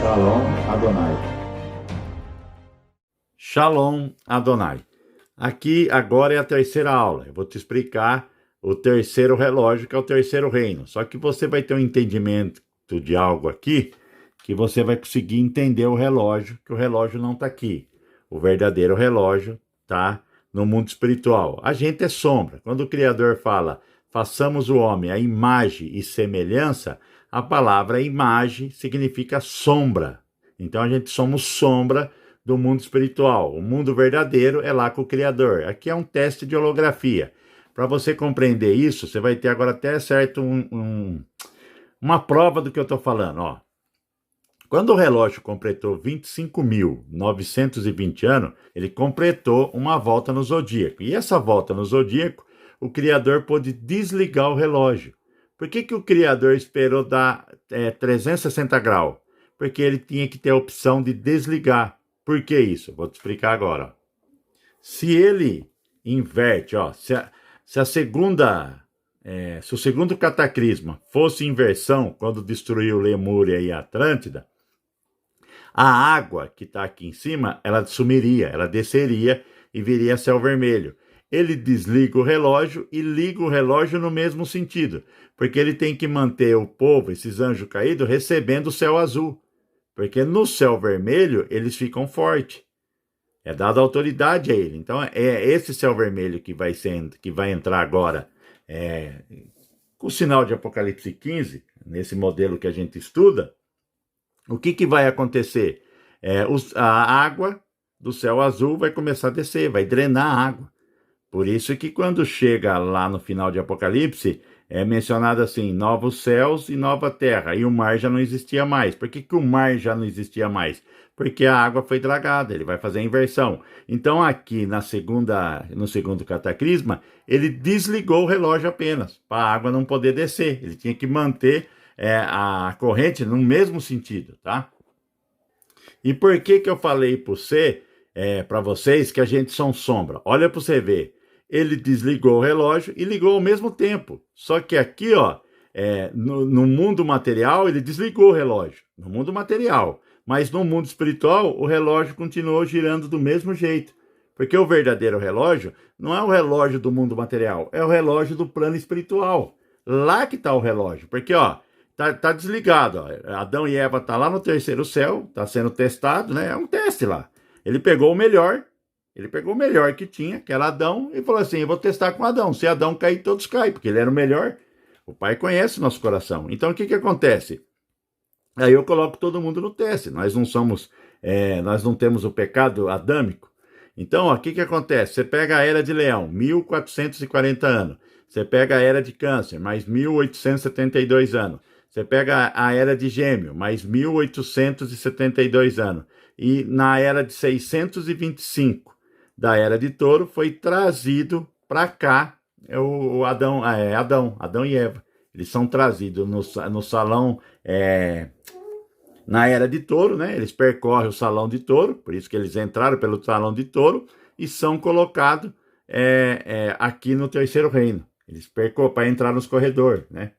Shalom Adonai. Shalom Adonai. Aqui agora é a terceira aula. Eu vou te explicar o terceiro relógio, que é o terceiro reino. Só que você vai ter um entendimento de algo aqui, que você vai conseguir entender o relógio, que o relógio não está aqui. O verdadeiro relógio está no mundo espiritual. A gente é sombra. Quando o Criador fala, façamos o homem a imagem e semelhança, a palavra imagem significa sombra. Então a gente somos sombra do mundo espiritual. O mundo verdadeiro é lá com o Criador. Aqui é um teste de holografia. Para você compreender isso, você vai ter agora até certo uma prova do que eu estou falando. Ó. Quando o relógio completou 25.920 anos, ele completou uma volta no zodíaco. E essa volta no zodíaco, o Criador pôde desligar o relógio. Por que o Criador esperou dar 360 graus? Porque ele tinha que ter a opção de desligar. Por que isso? Vou te explicar agora. Ó. Se ele inverte, ó, se o segundo cataclisma fosse inversão, quando destruiu Lemúria e Atlântida, a água que está aqui em cima, ela sumiria, ela desceria e viria céu vermelho. Ele desliga o relógio e liga o relógio no mesmo sentido, porque ele tem que manter o povo, esses anjos caídos, recebendo o céu azul, porque no céu vermelho eles ficam fortes, é dada autoridade a ele. Então é esse céu vermelho que vai entrar agora, com o sinal de Apocalipse 15, nesse modelo que a gente estuda. O que vai acontecer? A água do céu azul vai começar a descer, vai drenar a água. Por isso que quando chega lá no final de Apocalipse, é mencionado assim, novos céus e nova terra, e o mar já não existia mais. Por que o mar já não existia mais? Porque a água foi dragada, ele vai fazer a inversão. Então aqui no segundo cataclisma, ele desligou o relógio apenas, para a água não poder descer. Ele tinha que manter a corrente no mesmo sentido, tá? E por que eu falei para vocês que a gente são sombra? Olha para você ver. Ele desligou o relógio e ligou ao mesmo tempo. Só que aqui, ó, no mundo material, ele desligou o relógio. No mundo material. Mas no mundo espiritual, o relógio continuou girando do mesmo jeito. Porque o verdadeiro relógio não é o relógio do mundo material, é o relógio do plano espiritual. Lá que está o relógio. Porque, ó, tá desligado. Ó. Adão e Eva tá lá no terceiro céu, tá sendo testado, né? É um teste lá. Ele pegou o melhor que tinha, que era Adão, e falou assim, eu vou testar com Adão. Se Adão cair, todos caem, porque ele era o melhor. O Pai conhece o nosso coração. Então, o que acontece? Aí eu coloco todo mundo no teste. Nós não temos o pecado adâmico. Então, ó, o que acontece? Você pega a Era de Leão, 1440 anos. Você pega a Era de Câncer, mais 1872 anos. Você pega a Era de Gêmeo, mais 1872 anos. E na Era de 625 da Era de Touro, foi trazido para cá Adão e Eva. Eles são trazidos no salão, na Era de Touro, né? Eles percorrem o salão de Touro, por isso que eles entraram pelo salão de Touro, e são colocados aqui no terceiro reino. Eles percorrem para entrar nos corredores, né?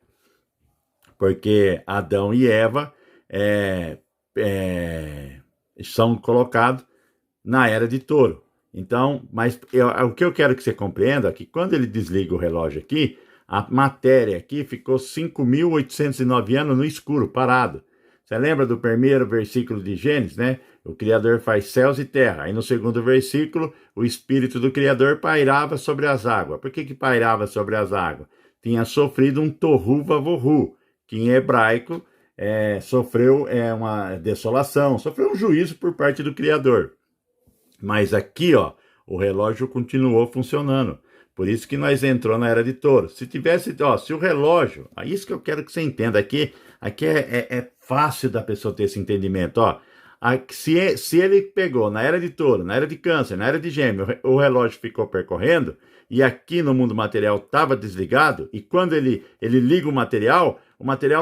Porque Adão e Eva são colocados na Era de Touro. Então, mas o que eu quero que você compreenda é que quando ele desliga o relógio aqui, a matéria aqui ficou 5.809 anos no escuro, parado. Você lembra do primeiro versículo de Gênesis, né? O Criador faz céus e terra. Aí no segundo versículo, o Espírito do Criador pairava sobre as águas. Por que pairava sobre as águas? Tinha sofrido um tohu vavohu, que em hebraico sofreu uma desolação, sofreu um juízo por parte do Criador. Mas aqui, ó, o relógio continuou funcionando. Por isso que nós entrou na Era de Touro. Se tivesse, ó, se o relógio, é isso que eu quero que você entenda aqui é fácil da pessoa ter esse entendimento, ó. Se ele pegou na Era de Touro, na Era de Câncer, na Era de Gêmeo, o relógio ficou percorrendo, e aqui no mundo material estava desligado, e quando ele liga o material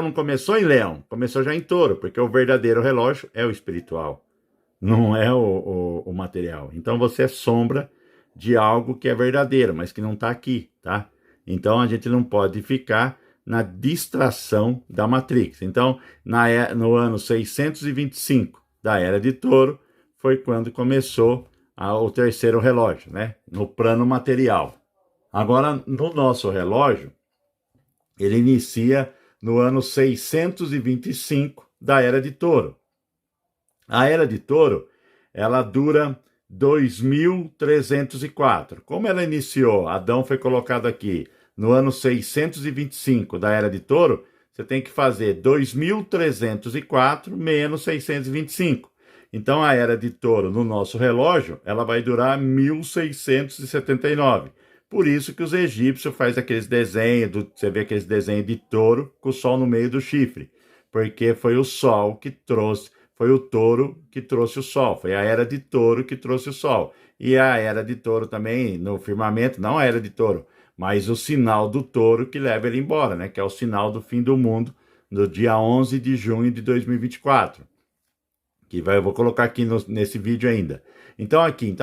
não começou em Leão, começou já em Touro, porque o verdadeiro relógio é o espiritual. Não é o material. Então você é sombra de algo que é verdadeiro, mas que não está aqui, tá? Então a gente não pode ficar na distração da Matrix. Então, no ano 625 da Era de Touro, foi quando começou o terceiro relógio, né? No plano material. Agora, no nosso relógio, ele inicia no ano 625 da Era de Touro. A Era de Touro, ela dura 2304. Como ela iniciou, Adão foi colocado aqui no ano 625 da Era de Touro, você tem que fazer 2304 menos 625. Então, a Era de Touro, no nosso relógio, ela vai durar 1679. Por isso que os egípcios fazem aqueles desenhos, você vê aqueles desenhos de touro com o sol no meio do chifre, porque foi o sol que trouxe, foi o touro que trouxe o sol, foi a Era de Touro que trouxe o sol. E a Era de Touro também, no firmamento, não a Era de Touro, mas o sinal do touro que leva ele embora, né? Que é o sinal do fim do mundo, no dia 11 de junho de 2024. Eu vou colocar aqui nesse vídeo ainda. Então,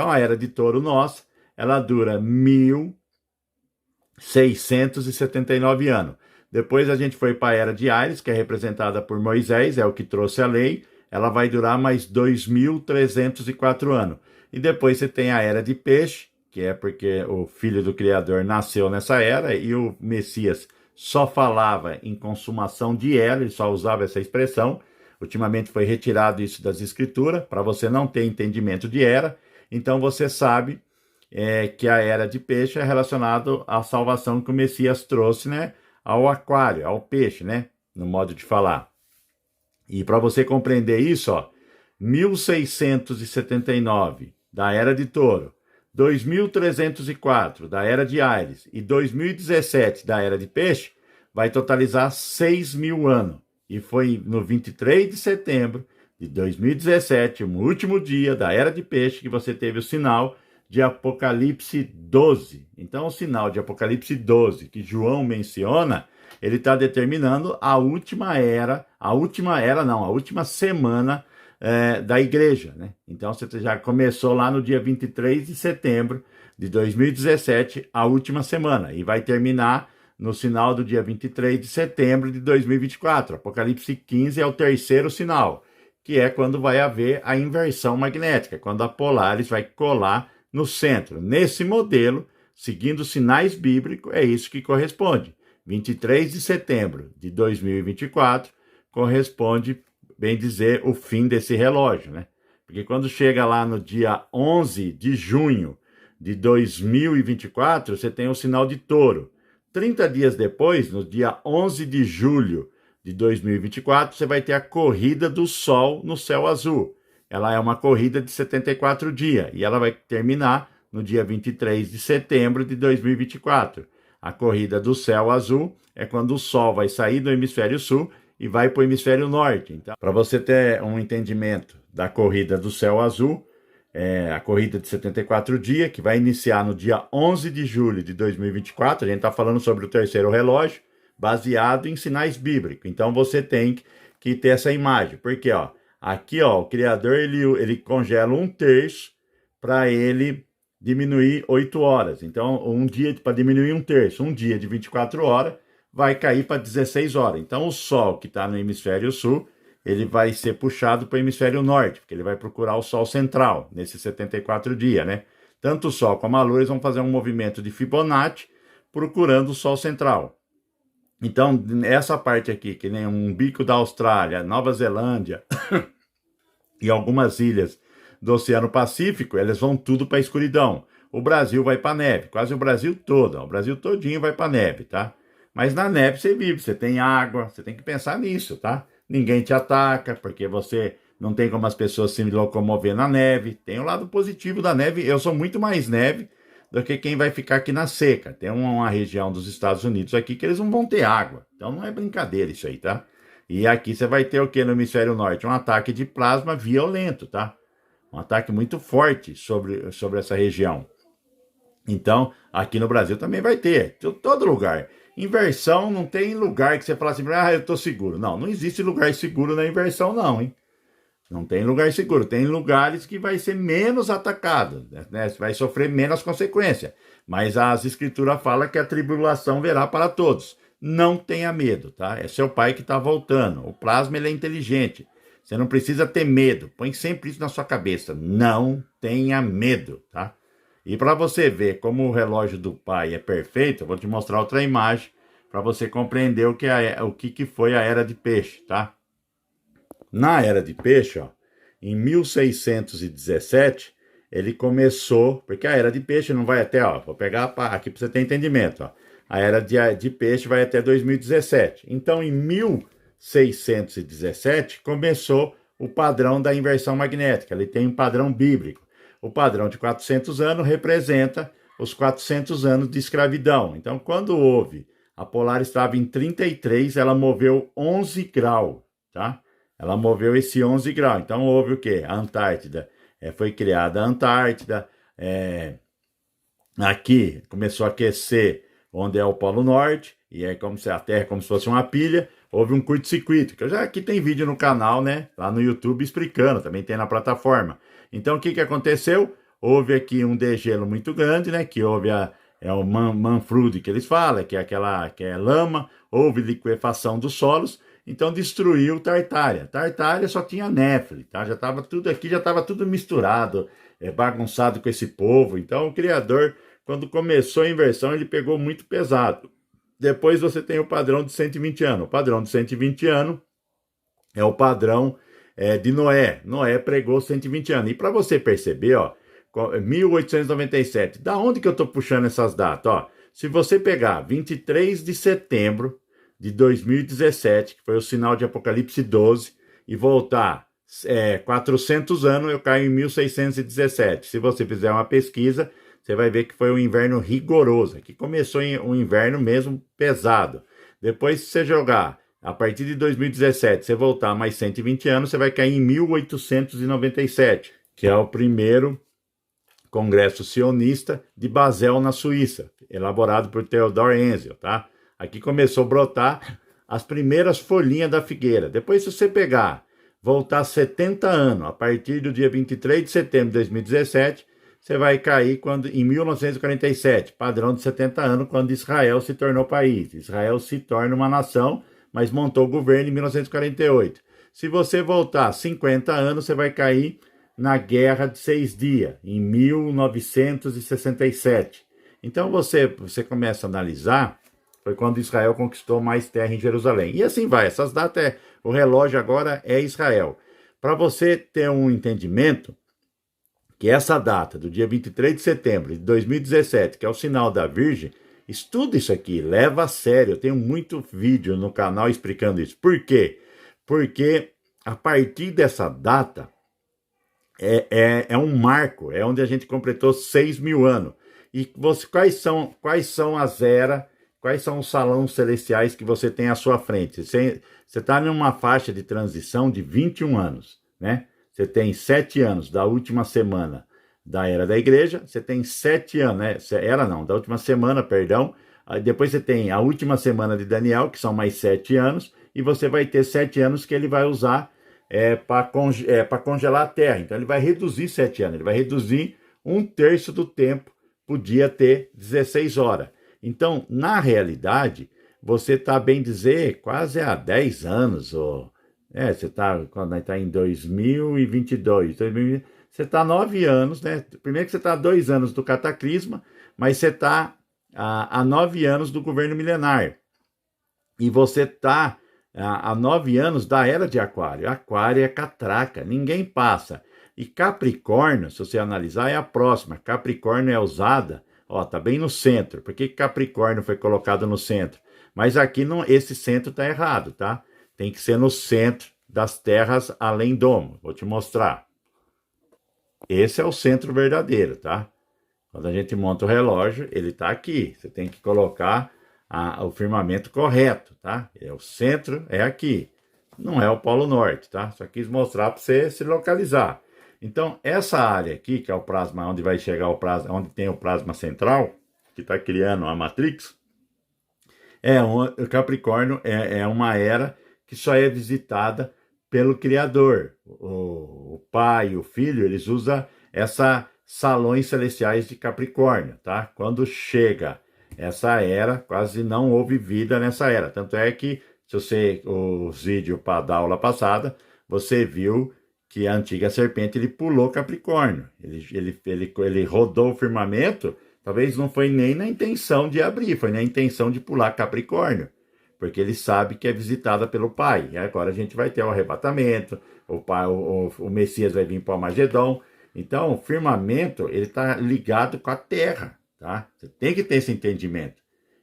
a Era de Touro nossa, ela dura 1679 anos. Depois a gente foi para a Era de Ares, que é representada por Moisés, é o que trouxe a lei. Ela vai durar mais 2304 anos. E depois você tem a Era de Peixe, que é porque o filho do Criador nasceu nessa era e o Messias só falava em consumação de era, ele só usava essa expressão. Ultimamente foi retirado isso das escrituras, para você não ter entendimento de era. Então você sabe que a Era de Peixe é relacionado à salvação que o Messias trouxe, né, ao aquário, ao peixe, né, no modo de falar. E para você compreender isso, 1679 da Era de Touro, 2304 da Era de Ares e 2017 da Era de Peixe, vai totalizar 6.000 anos. E foi no 23 de setembro de 2017, o último dia da Era de Peixe, que você teve o sinal de Apocalipse 12. Então, o sinal de Apocalipse 12, que João menciona, ele está determinando a última semana da igreja, né? Então, você já começou lá no dia 23 de setembro de 2017, a última semana, e vai terminar no sinal do dia 23 de setembro de 2024. Apocalipse 15 é o terceiro sinal, que é quando vai haver a inversão magnética, quando a Polaris vai colar no centro. Nesse modelo, seguindo os sinais bíblicos, é isso que corresponde. 23 de setembro de 2024 corresponde, bem dizer, o fim desse relógio, né? Porque quando chega lá no dia 11 de junho de 2024, você tem o sinal de Touro. 30 dias depois, no dia 11 de julho de 2024, você vai ter a corrida do Sol no céu azul. Ela é uma corrida de 74 dias e ela vai terminar no dia 23 de setembro de 2024. A corrida do céu azul é quando o Sol vai sair do hemisfério sul e vai para o hemisfério norte. Então, para você ter um entendimento da corrida do céu azul, a corrida de 74 dias, que vai iniciar no dia 11 de julho de 2024, a gente está falando sobre o terceiro relógio, baseado em sinais bíblicos. Então, você tem que ter essa imagem, porque aqui o Criador ele congela 1/3 para ele diminuir 8 horas. Então, um dia para diminuir 1/3, um dia de 24 horas vai cair para 16 horas. Então, o Sol que está no hemisfério sul, ele vai ser puxado para o hemisfério norte, porque ele vai procurar o Sol central, nesses 74 dias, né? Tanto o Sol como a Lua eles vão fazer um movimento de Fibonacci procurando o Sol central. Então, essa parte aqui, que nem um bico da Austrália, Nova Zelândia e algumas ilhas do Oceano Pacífico, elas vão tudo para a escuridão. O Brasil vai para a neve, quase o Brasil todo, o Brasil todinho vai para a neve, tá? Mas na neve você vive, você tem água, você tem que pensar nisso, tá? Ninguém te ataca, porque você não tem como as pessoas se locomover na neve. Tem o lado positivo da neve, eu sou muito mais neve do que quem vai ficar aqui na seca. Tem uma região dos Estados Unidos aqui que eles não vão ter água, então não é brincadeira isso aí, tá? E aqui você vai ter o que no hemisfério norte? Um ataque de plasma violento, tá? Um ataque muito forte sobre essa região. Então, aqui no Brasil também vai ter, todo lugar. Inversão não tem lugar que você fala assim, eu tô seguro. Não, não existe lugar seguro na inversão não, hein? Não tem lugar seguro. Tem lugares que vai ser menos atacado, né? Vai sofrer menos consequência. Mas as escrituras falam que a tribulação virá para todos. não tenha medo, tá? É seu pai que está voltando. O plasma, ele é inteligente. Você não precisa ter medo. Põe sempre isso na sua cabeça. Não tenha medo, tá? E para você ver como o relógio do pai é perfeito, eu vou te mostrar outra imagem para você compreender o que foi a Era de Peixe, tá? Na Era de Peixe, ó, em 1617, ele começou, porque a Era de Peixe não vai até, ó, vou pegar aqui para você ter entendimento, ó. A Era de Peixe vai até 2017. Então, em 1617, começou o padrão da inversão magnética. Ele tem um padrão bíblico. O padrão de 400 anos representa os 400 anos de escravidão. Então, quando houve, a polar estava em 33, ela moveu 11 graus, tá? Ela moveu esse 11 graus. Então, houve o quê? A Antártida. Foi criada a Antártida. Aqui começou a aquecer onde é o Polo Norte. E aí, como se a Terra como se fosse uma pilha, houve um curto-circuito. Que aqui tem vídeo no canal, né? Lá no YouTube explicando. Também tem na plataforma. Então, o que aconteceu? Houve aqui um degelo muito grande, né? Que houve o manfrude que eles falam, que é aquela que é lama. Houve liquefação dos solos. Então destruiu Tartária. Tartária só tinha Néfele, tá? Já estava tudo aqui, já estava tudo misturado, bagunçado com esse povo. Então o Criador, quando começou a inversão, ele pegou muito pesado. Depois você tem o padrão de 120 anos. O padrão de 120 anos é o padrão de Noé. Noé pregou 120 anos. E para você perceber, ó, 1897, da onde que eu estou puxando essas datas? Ó, se você pegar 23 de setembro de 2017, que foi o sinal de Apocalipse 12, e voltar 400 anos, eu caio em 1617. Se você fizer uma pesquisa, você vai ver que foi um inverno rigoroso, que começou em um inverno mesmo pesado. Depois, se você jogar, a partir de 2017, você voltar mais 120 anos, você vai cair em 1897, que é o primeiro Congresso Sionista de Basel, na Suíça, elaborado por Theodor Herzl, tá? Aqui começou a brotar as primeiras folhinhas da figueira. Depois, se você pegar, voltar 70 anos, a partir do dia 23 de setembro de 2017, você vai cair em 1947, padrão de 70 anos, quando Israel se tornou país. Israel se torna uma nação, mas montou o governo em 1948. Se você voltar 50 anos, você vai cair na Guerra de 6 Dias, em 1967. Então, você começa a analisar. Foi quando Israel conquistou mais terra em Jerusalém. E assim vai, essas datas, o relógio agora é Israel. Para você ter um entendimento, que essa data, do dia 23 de setembro de 2017, que é o sinal da Virgem, estuda isso aqui, leva a sério. Eu tenho muito vídeo no canal explicando isso. Por quê? Porque a partir dessa data, é um marco, é onde a gente completou 6.000 anos. E quais são as eras, quais são os salões celestiais que você tem à sua frente? Você está numa faixa de transição de 21 anos, né? Você tem 7 anos da última semana da Era da Igreja, você tem 7 anos, né? Da última semana, perdão. Aí depois você tem a última semana de Daniel, que são mais 7 anos, e você vai ter 7 anos que ele vai usar para congelar a Terra. Então ele vai reduzir 7 anos, ele vai reduzir 1/3 do tempo, podia ter 16 horas. Então, na realidade, você está, bem dizer, quase há 10 anos, você está em 2022, você está 9 anos, né? Primeiro que você está há 2 anos do cataclisma, mas você está há 9 anos do governo milenar. E você está há 9 anos da Era de Aquário. Aquário é catraca, ninguém passa. E Capricórnio, se você analisar, é a próxima. Capricórnio é usada, tá bem no centro. Por que Capricórnio foi colocado no centro? Mas aqui esse centro está errado, tá? Tem que ser no centro das terras além domo. Vou te mostrar. Esse é o centro verdadeiro, tá? Quando a gente monta o relógio, ele está aqui. Você tem que colocar o firmamento correto, tá? O centro é aqui. Não é o Polo Norte, tá? Só quis mostrar para você se localizar. Então, essa área aqui, que é o plasma, onde vai chegar o plasma, onde tem o plasma central, que está criando a Matrix, o Capricórnio é uma era que só é visitada pelo Criador. O pai e o filho, eles usam salões celestiais de Capricórnio, tá? Quando chega essa era, quase não houve vida nessa era. Tanto é que, se você, os vídeos da aula passada, você viu que a antiga serpente, ele pulou Capricórnio. Ele rodou o firmamento, talvez não foi nem na intenção de abrir, foi na intenção de pular Capricórnio. Porque ele sabe que é visitada pelo Pai. E agora a gente vai ter o arrebatamento, o Messias vai vir para o Armagedon. Então, o firmamento, ele está ligado com a terra, tá? Você tem que ter esse entendimento.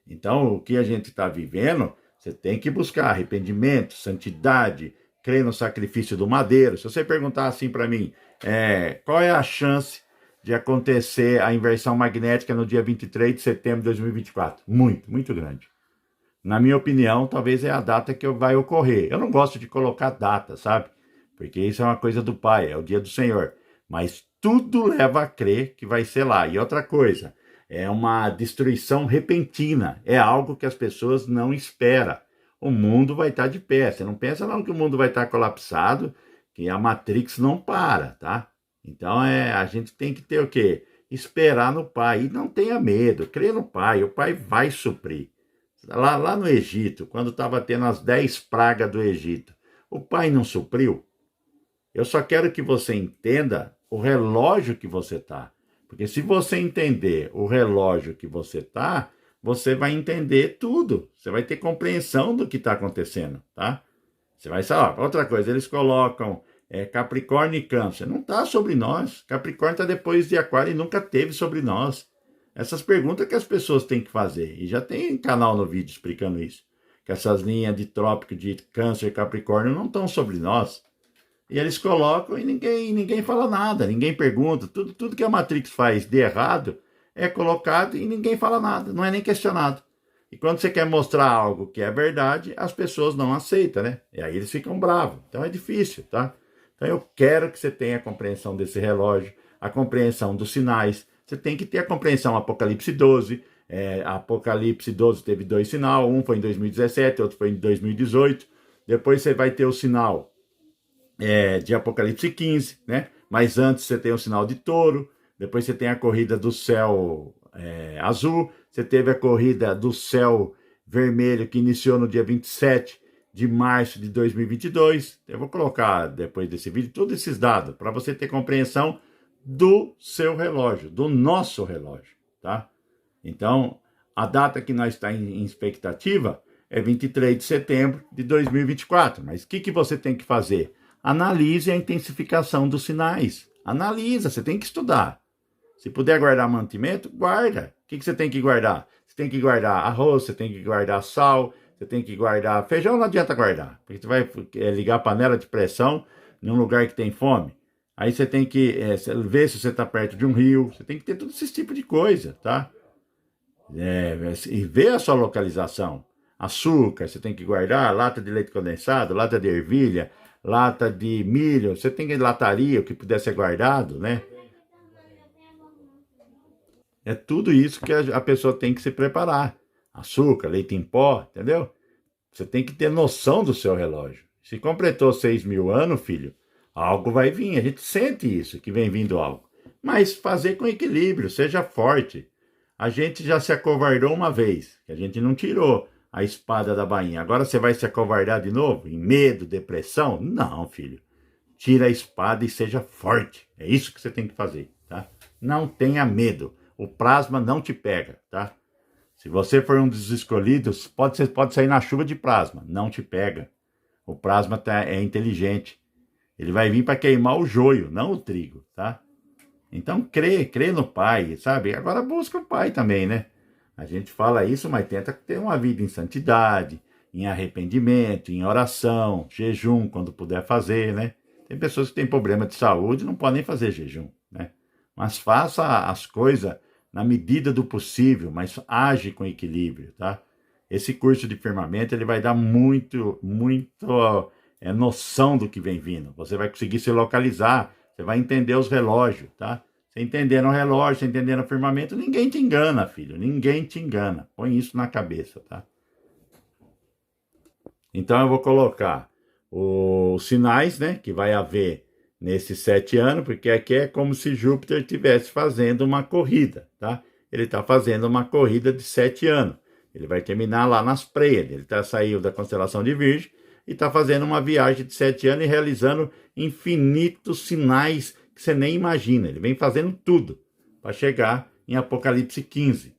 Então, o que a gente está vivendo, você tem que buscar arrependimento, santidade, crer no sacrifício do madeiro. Se você perguntar assim para mim, qual é a chance de acontecer a inversão magnética no dia 23 de setembro de 2024? Muito, muito grande. Na minha opinião, talvez é a data que vai ocorrer. Eu não gosto de colocar data, sabe? Porque isso é uma coisa do Pai, é o dia do Senhor. Mas tudo leva a crer que vai ser lá. E outra coisa, é uma destruição repentina. É algo que as pessoas não esperam. O mundo vai estar de pé. Você não pensa não que o mundo vai estar colapsado, que a Matrix não para, tá? Então a gente tem que ter o quê? Esperar no Pai. E não tenha medo, crê no Pai. O Pai vai suprir. Lá no Egito, quando estava tendo as 10 pragas do Egito, o Pai não supriu? Eu só quero que você entenda o relógio que você está. Porque se você entender o relógio que você está, você vai entender tudo. Você vai ter compreensão do que está acontecendo, tá? Você vai saber. Outra coisa, eles colocam Capricórnio e Câncer. Não está sobre nós. Capricórnio está depois de Aquário e nunca teve sobre nós. Essas perguntas que as pessoas têm que fazer. E já tem canal no vídeo explicando isso. Que essas linhas de trópico de Câncer e Capricórnio não estão sobre nós. E eles colocam e ninguém fala nada, ninguém pergunta. Tudo que a Matrix faz de errado é colocado e ninguém fala nada, não é nem questionado. E quando você quer mostrar algo que é verdade, as pessoas não aceitam, né? E aí eles ficam bravos. Então é difícil, tá? Então eu quero que você tenha a compreensão desse relógio, a compreensão dos sinais. Você tem que ter a compreensão Apocalipse 12. Apocalipse 12 teve 2 sinais, um foi em 2017, outro foi em 2018. Depois você vai ter o sinal de Apocalipse 15, né? Mas antes você tem o sinal de touro, depois você tem a corrida do céu azul, você teve a corrida do céu vermelho que iniciou no dia 27 de março de 2022. Eu vou colocar depois desse vídeo todos esses dados para você ter compreensão do seu relógio, do nosso relógio, tá? Então, a data que nós estamos em expectativa é 23 de setembro de 2024. Mas o que você tem que fazer? Analise a intensificação dos sinais. Analisa, você tem que estudar. Se puder guardar mantimento, guarda. O que você tem que guardar? Você tem que guardar arroz, você tem que guardar sal, você tem que guardar... Feijão não adianta guardar, porque você vai ligar a panela de pressão em um lugar que tem fome. Aí você tem que ver se você está perto de um rio, você tem que ter todo esse tipo de coisa, tá? E ver a sua localização. Açúcar, você tem que guardar, lata de leite condensado, lata de ervilha, lata de milho, você tem lataria, o que puder ser guardado, né? É tudo isso que a pessoa tem que se preparar. Açúcar, leite em pó, entendeu? Você tem que ter noção do seu relógio. Se completou 6.000 anos, filho, algo vai vir. A gente sente isso, que vem vindo algo. Mas fazer com equilíbrio, seja forte. A gente já se acovardou uma vez, que a gente não tirou a espada da bainha. Agora você vai se acovardar de novo? Em medo, depressão? Não, filho. Tira a espada e seja forte. É isso que você tem que fazer, tá? Não tenha medo. O plasma não te pega, tá? Se você for um dos escolhidos, pode sair na chuva de plasma. Não te pega. O plasma é inteligente. Ele vai vir para queimar o joio, não o trigo, tá? Então crê no Pai, sabe? Agora busca o Pai também, né? A gente fala isso, mas tenta ter uma vida em santidade, em arrependimento, em oração, jejum, quando puder fazer, né? Tem pessoas que têm problema de saúde e não podem fazer jejum, né? Mas faça as coisas na medida do possível, mas age com equilíbrio, tá? Esse curso de firmamento, ele vai dar muito noção do que vem vindo. Você vai conseguir se localizar, você vai entender os relógios, tá? Você entendendo o relógio, você entendendo o firmamento, ninguém te engana, filho. Ninguém te engana. Põe isso na cabeça, tá? Então eu vou colocar os sinais, né, que vai haver nesses 7 anos, porque aqui é como se Júpiter estivesse fazendo uma corrida, tá? ele está fazendo uma corrida de 7 anos. Ele vai terminar lá nas Pleiades. Ele saiu da constelação de Virgem e está fazendo uma viagem de 7 anos e realizando infinitos sinais que você nem imagina. Ele vem fazendo tudo para chegar em Apocalipse 15.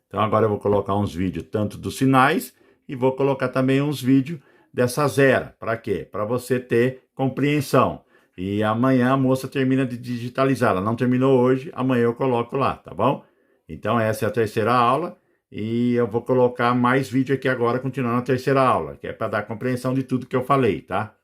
Então agora eu vou colocar uns vídeos tanto dos sinais e vou colocar também uns vídeos dessas eras. Para quê? Para você ter compreensão. E amanhã a moça termina de digitalizar. Ela não terminou hoje, amanhã eu coloco lá, tá bom? Então essa é a terceira aula e eu vou colocar mais vídeo aqui agora, continuando a terceira aula, que é para dar compreensão de tudo que eu falei, tá?